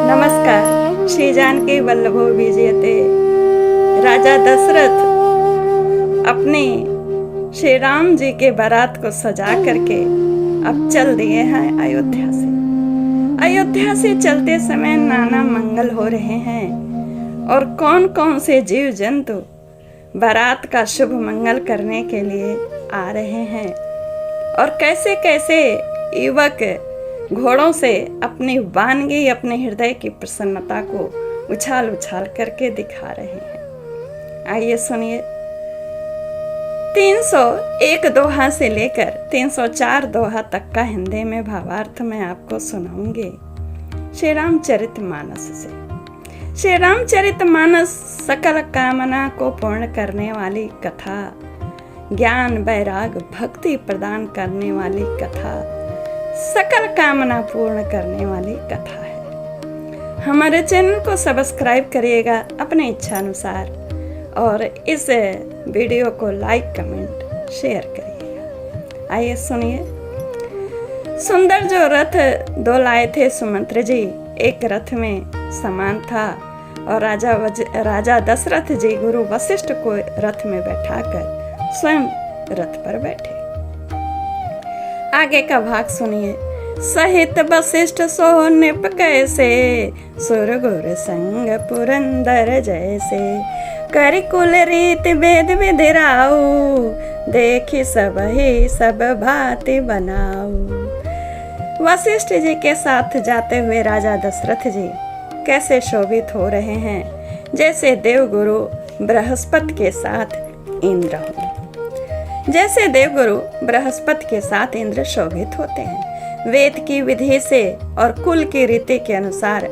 नमस्कार। श्री जानकी वल्लभो विजयते। राजा दशरथ अपने श्री राम जी के बारात को सजा करके अब चल दिए हैं अयोध्या से। अयोध्या से चलते समय नाना मंगल हो रहे हैं और कौन कौन से जीव जंतु बारात का शुभ मंगल करने के लिए आ रहे हैं और कैसे कैसे युवक घोड़ों से अपनी वानगी, अपने हृदय की प्रसन्नता को उछाल उछाल करके दिखा रहे हैं। आइए सुनिए। 301 दोहा से लेकर 304 दोहा तक का हिंदी में भावार्थ मैं आपको सुनाऊंगी श्री रामचरितमानस से। श्री रामचरितमानस सकल कामना को पूर्ण करने वाली कथा, ज्ञान वैराग भक्ति प्रदान करने वाली कथा, सकल कामना पूर्ण करने वाली कथा है। हमारे चैनल को सब्सक्राइब करिएगा अपने इच्छा अनुसार और इस वीडियो को लाइक कमेंट शेयर करिएगा। आइए सुनिए। सुंदर जो रथ 2 लाए थे सुमंत्र जी, एक रथ में समान था और राजा दशरथ जी गुरु वशिष्ठ को रथ में बैठाकर स्वयं रथ पर बैठे। आगे का भाग सुनिए। सहित वशिष्ठ सो निप कैसे, सुर गुर संग पुरंदर जैसे, करि कुल रीति वेद विधिराऊ, देखी सब ही सब भांति बनाऊ। वशिष्ठ जी के साथ जाते हुए राजा दशरथ जी कैसे शोभित हो रहे हैं, जैसे देवगुरु बृहस्पति के साथ इंद्र हो। जैसे देवगुरु बृहस्पति के साथ इंद्र शोभित होते हैं, वेद की विधि से और कुल की रीति के अनुसार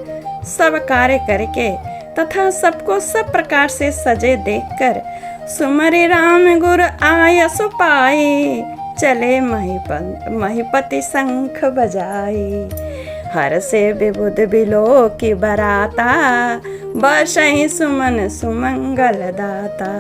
सब कार्य करके तथा सबको सब प्रकार से सजे देखकर सुमरि राम गुर आय सुपाई, चले महिपति शंख बजाई, हर से विबुध बिलो की बराता, बसहि सुमन सुमंगल दाता।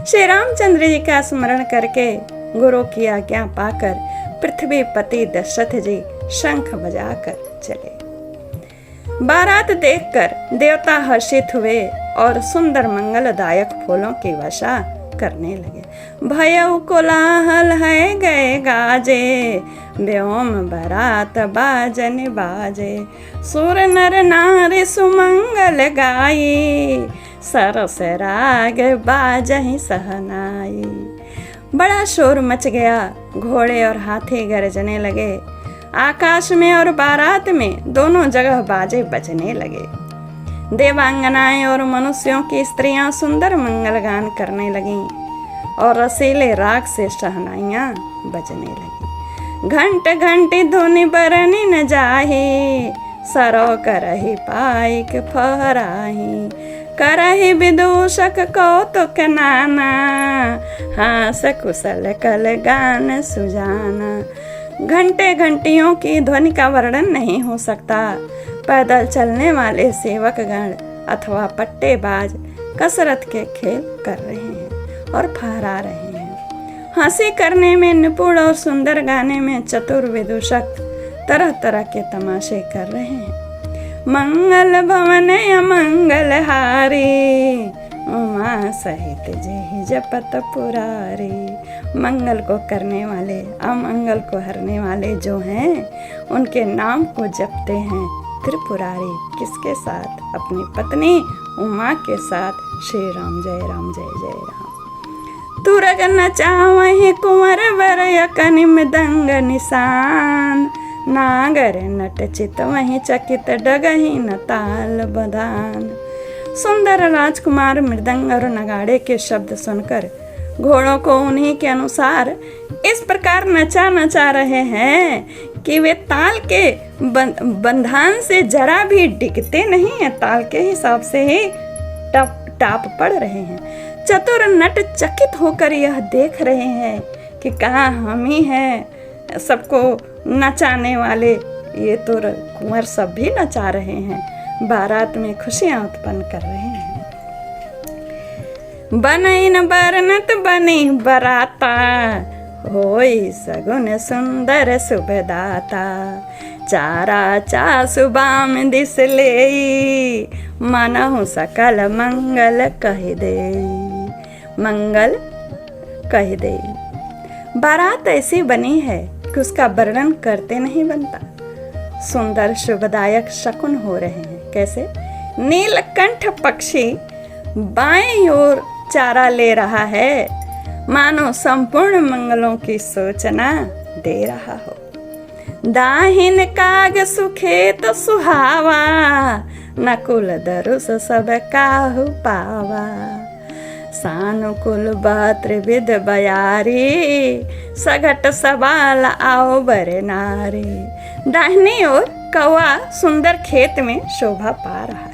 श्री रामचंद्र जी का स्मरण करके गुरु की आज्ञा पाकर पृथ्वीपति दशरथ जी शंख बजाकर चले। बारात देखकर देवता हर्षित हुए और सुंदर मंगलदायक फूलों की वर्षा करने लगे। भयउ कोलाहल है गए गाजे, व्योम बारात बाजन बाजे, सुर नर नारी सुमंगल गाई, सरस राग बाजहि सहनाई। बड़ा शोर मच गया, घोड़े और हाथी गरजने लगे। आकाश में और बारात में दोनों जगह बाजे बजने लगे। देवांगनाएं और मनुष्यों की स्त्रियां सुंदर मंगल गान करने लगीं और रसीले राग से शहनाइयां बजने लगी। घंट घंटी धुनि बरनी न जाही, सरो करही पाइक फहराही, करही विदूषक कौतुक नाना, हास कुशल कल गान सुजाना। घंटे घंटियों की ध्वनि का वर्णन नहीं हो सकता। पैदल चलने वाले सेवक गण अथवा पट्टेबाज कसरत के खेल कर रहे हैं और फहरा रहे हैं। हंसी करने में निपुण और सुंदर गाने में चतुर विदूषक तरह तरह के तमाशे कर रहे हैं। मंगल भवन अमंगल हारी, उमा सहित जी जपत पुरारी। मंगल को करने वाले अमंगल को हरने वाले जो हैं, उनके नाम को जपते हैं त्रिपुरारी। किसके साथ? अपनी पत्नी उमा के साथ। श्री राम जय राम जय जय राम। तुरग नचावहि कुंवर वर यकनि मृदंग निशान, नागर नट चित वहीं चकित डगहि न ताल बधान। सुंदर राजकुमार मृदंग और नगाड़े के शब्द सुनकर घोड़ों को उन्हीं के अनुसार इस प्रकार नचा रहे हैं कि वे ताल के बंधान से जरा भी डिगते नहीं हैं, ताल के हिसाब से ही टाप पड़ रहे हैं। चतुर नट चकित होकर यह देख रहे हैं कि कहाँ हम ही हैं सबको नचाने वाले। ये तो कुंवर सब भी नचा रहे हैं, बारात में खुशियां उत्पन्न कर रहे हैं। बनैन बरनत बनी बराता, होई सगुन सुंदर सुभदाता, चारा चासु बाम दिस लेई, मनहु सकल मंगल कह दे, मंगल कह दे। बारात ऐसी बनी है कि उसका वर्णन करते नहीं बनता। सुंदर शुभदायक शकुन हो रहे हैं। कैसे? नीलकंठ पक्षी बाएं ओर चारा ले रहा है, मानो संपूर्ण मंगलों की सूचना दे रहा हो। दाहिन काग सुखेत सुहावा, नकुल दरुस सब काहू पावा। सानुकुल बात्र विद बयारी, सघट सवाल आओ बर नारी। दाहिनी ओर कौआ सुंदर खेत में शोभा पा रहा है।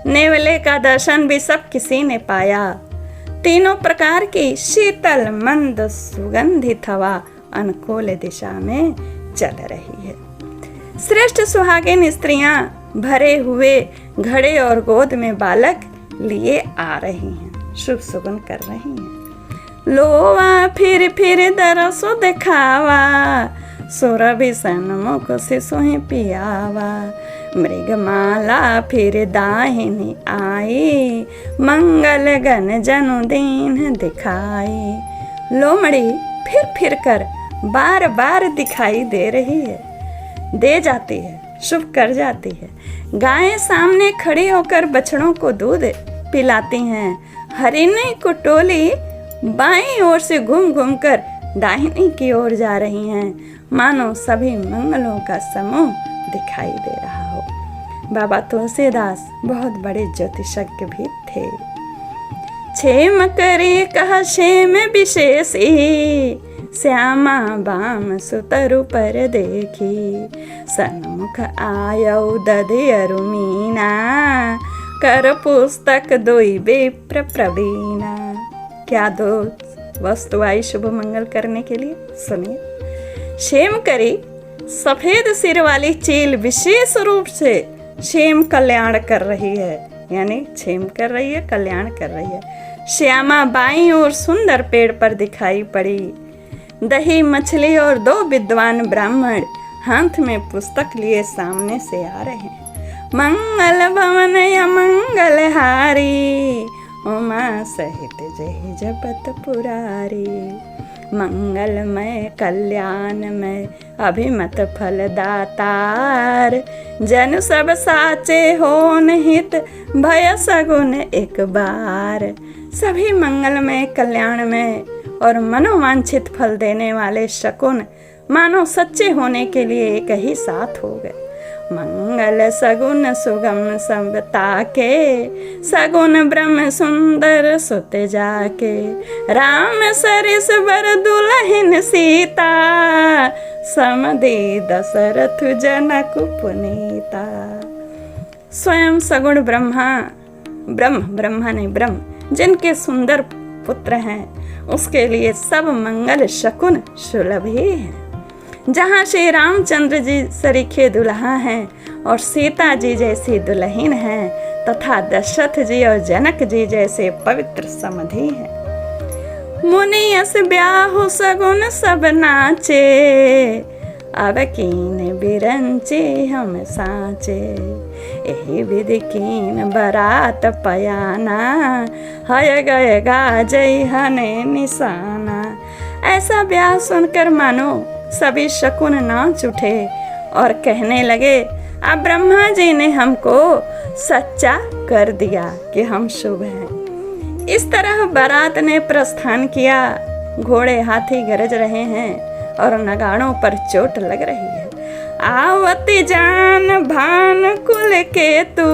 नेवले का दर्शन भी सब किसी ने पाया। तीनों प्रकार की शीतल मंद सुगंधित हवा अनुकूल दिशा में चल रही है। श्रेष्ठ सुहागिन स्त्रियां भरे हुए घड़े और गोद में बालक लिए आ रही हैं, शुभ सुगन कर रही हैं। लोवा फिर दरसो दिखावा, सुरभि सन्मुख शिशु पियावा। मृगमाला फिर दाहिनी आई, मंगल गण जनु दीन दिखाई। लोमड़ी फिर कर बार बार दिखाई दे रही है, दे जाती है, शुभ कर जाती है। गायें सामने खड़ी होकर बछड़ों को दूध पिलाती हैं। हरिणी को टोली बाईं ओर से घूम कर दाहिनी की ओर जा रही हैं, मानो सभी मंगलों का समूह दिखाई दे रहा हो। बाबा तुलसीदास बहुत बड़े ज्योतिषज्ञ भी थे। क्षेम करे कह क्षेम विशेषी, श्यामा बाम सुतरु पर देखी। सन्मुख आयौ दधियरु मीना, कर पुस्तक दोई विप्र प्रवीणा। क्या दो वस्तु आई शुभ मंगल करने के लिए? सुनिए। क्षेम करी सफेद सिर वाली चील विशेष रूप से क्षेम कल्याण कर रही है, यानी क्षेम कर रही है, कल्याण कर रही है। श्यामा बाईं ओर सुंदर पेड़ पर दिखाई पड़ी। दही मछली और दो विद्वान ब्राह्मण हाथ में पुस्तक लिए सामने से आ रहे हैं। मंगल भवन अमंगल हारी, उमा सहित जय जपत पुरारी। मंगलमय कल्याणमय अभिमत फलदातार, जन सब साचे होन हित भय सगुन एक बार। सभी मंगलमय कल्याणमय और मनोवांछित फल देने वाले शकुन मानो सच्चे होने के लिए एक ही साथ हो गए। मंगल सगुन सुगम संबता के, सगुन ब्रह्म सुंदर सुत जाके। राम सरिस बर दुल्हन सीता, समधि दशरथ जनक पुनीता। स्वयं सगुण ब्रह्मा ने ब्रह्म जिनके सुंदर पुत्र हैं, उसके लिए सब मंगल शकुन सुलभ ही है। जहाँ श्री रामचंद्र जी सरीखे दुल्हा हैं और सीता जी जैसी दुल्हन हैं, तथा दशरथ जी और जनक जी जैसे पवित्र समधि हैं। मुनियस ब्याहु सगुन सब नाचे, अब कीन बिरंचे हम साचे। यही विधि कीन बरात पयाना, हय गय गाजय हने निशाना। ऐसा ब्याह सुनकर मानो सभी शकुन नाच उठे और कहने लगे, अब ब्रह्मा जी ने हमको सच्चा कर दिया कि हम शुभ हैं। इस तरह बारात ने प्रस्थान किया। घोड़े हाथी गरज रहे हैं और नगाड़ों पर चोट लग रही है। आवती जान भान कुल के तू,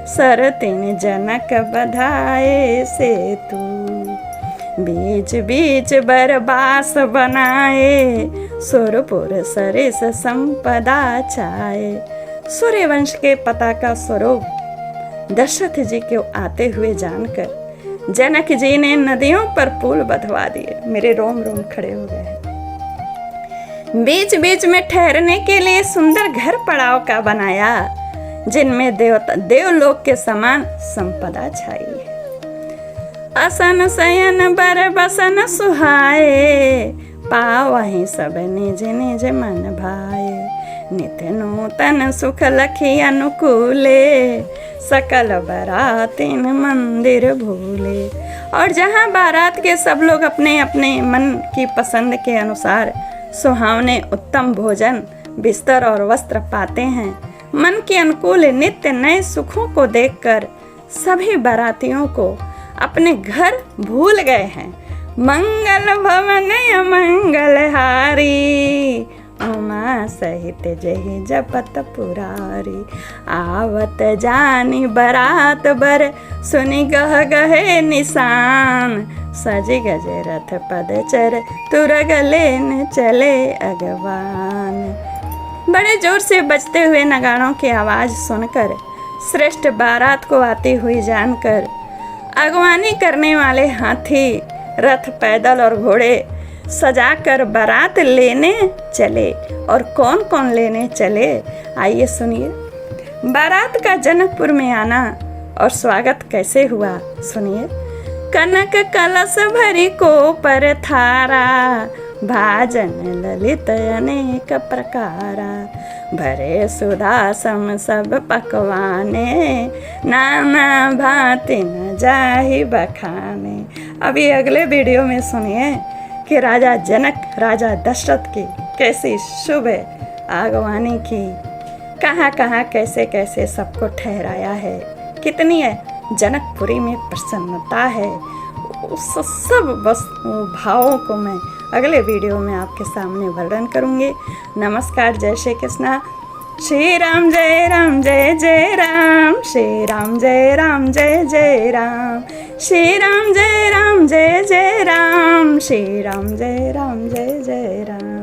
सरतिन जनक बधाए से तू। बीच बीच बरबास बनाए, सुरपुर सरिस संपदा छाए। सूर्यवंश के पताका स्वरूप दशरथ जी को आते हुए जानकर जनक जी ने नदियों पर पुल बंधवा दिए। मेरे रोम रोम खड़े हो गए। बीच बीच में ठहरने के लिए सुंदर घर पड़ाव का बनाया, जिनमें देवलोक के समान संपदा छाई है। असन शयन बर बसन सुहाए, पावहि सब निज निज मन भाए। नित्य नूतन सुख लखी अनुकूले, सकल बारातिन मंदिर भूले। और जहाँ बारात के सब लोग अपने अपने मन की पसंद के अनुसार सुहावने उत्तम भोजन, बिस्तर और वस्त्र पाते हैं, मन के अनुकूल नित्य नए सुखों को देखकर सभी बारातियों को अपने घर भूल गए हैं। मंगल भवन अमंगल हारी, उमा सहित जही जपत पुरारी। आवत जानी बरात बर, सुनी गह गहे निशान, सज गज रथ पदचर, तुरग लेन चले अगवान। बड़े जोर से बजते हुए नगाड़ों की आवाज़ सुनकर, श्रेष्ठ बारात को आती हुई जानकर, अगवानी करने वाले हाथी, रथ, पैदल और घोड़े सजाकर बारात लेने चले। और कौन कौन लेने चले, आइए सुनिए। बारात का जनकपुर में आना और स्वागत कैसे हुआ, सुनिए। कनक कलश भरी को पर थारा, भाजन ललित अनेक प्रकारा। भरे सुदासम सब पकवाने, नाना भांति न जाहि बखाने। अभी अगले वीडियो में सुनिए कि राजा जनक, राजा दशरथ की कैसी शुभ आगवानी की, कहाँ कहाँ कैसे कैसे सबको ठहराया है, कितनी है जनकपुरी में प्रसन्नता है। उस सब बस भावों को मैं अगले वीडियो में आपके सामने वर्णन करूँगी। नमस्कार, जय श्री कृष्णा। श्री राम जय राम जय जय राम, श्री राम जय राम जय जय राम, श्री राम जय राम जय जय राम, श्री राम जय राम जय जय राम।